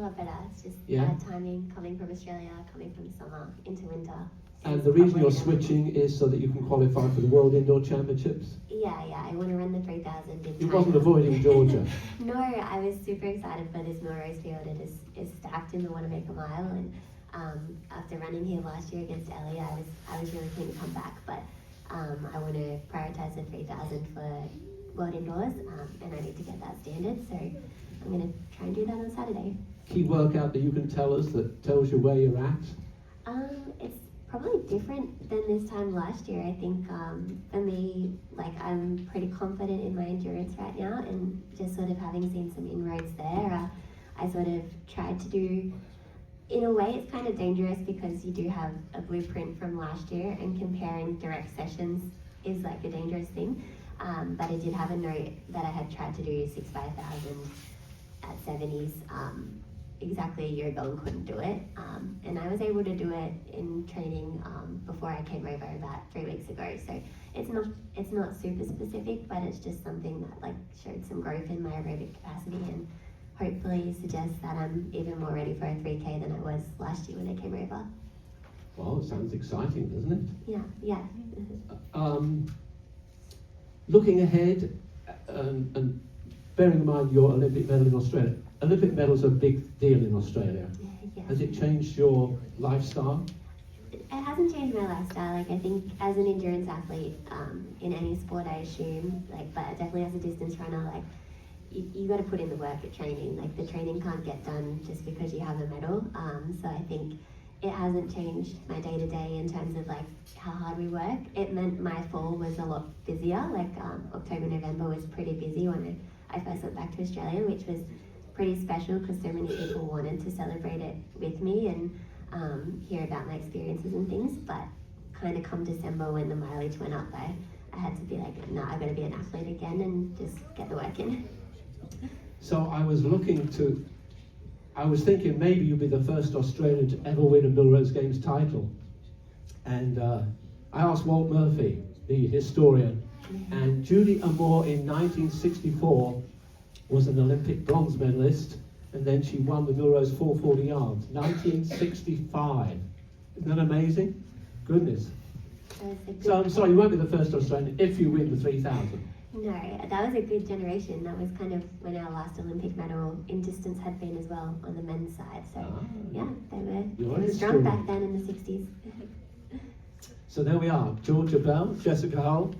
lot better. It's just Yeah. timing, coming from Australia, coming from summer into winter. And the reason you're switching is so that you can qualify for the World Indoor Championships? Yeah, I want to run the 3000 in You China. wasn't avoiding Georgia? No, I was super excited for this Millrose field. It is stacked in the Wanamaker Mile, and after running here last year against Ellie, I was really keen to come back, but I want to prioritise the 3000 for World Indoors, and I need to get that standard, so I'm going to try and do that on Saturday. Key workout that you can tell us that tells you where you're at? It's probably different than this time last year. I think for me, like, I'm pretty confident in my endurance right now, and just sort of having seen some inroads there, I sort of tried to do, in a way it's kind of dangerous because you do have a blueprint from last year, and comparing direct sessions is like a dangerous thing. But I did have a note that I had tried to do 6-5,000 at 70s exactly a year ago and couldn't do it. And I was able to do it in training before I came over about 3 weeks ago. So it's not super specific, but it's just something that like showed some growth in my aerobic capacity, and hopefully suggests that I'm even more ready for a 3K than I was last year when I came over. Well, it sounds exciting, doesn't it? Yeah. Looking ahead, and bearing in mind your Olympic medal in Australia, Olympic medals are a big deal in Australia. Yeah. Has it changed your lifestyle? It hasn't changed my lifestyle. Like, I think as an endurance athlete, in any sport, I assume, like, but definitely as a distance runner, like, you got to put in the work at training. Like, the training can't get done just because you have a medal. So I think it hasn't changed my day-to-day in terms of like how hard we work. It meant my fall was a lot busier. Like October, November was pretty busy when I first went back to Australia, which was pretty special because so many people wanted to celebrate it with me and hear about my experiences and things. But kind of come December when the mileage went up, I had to be like, no, I've got to be an athlete again and just get the work in. So I was thinking maybe you'd be the first Australian to ever win a Millrose Games title. And I asked Walt Murphy, the historian, and Judy Amore in 1964 was an Olympic bronze medalist, and then she won the Millrose 440 yards, 1965. Isn't that amazing? Goodness. So I'm sorry, you won't be the first Australian if you win the 3,000. No, that was a good generation. That was kind of when our last Olympic medal in distance had been as well on the men's side. So yeah, they were strong back then in the 60s. So there we are, Georgia Bell, Jessica Hull,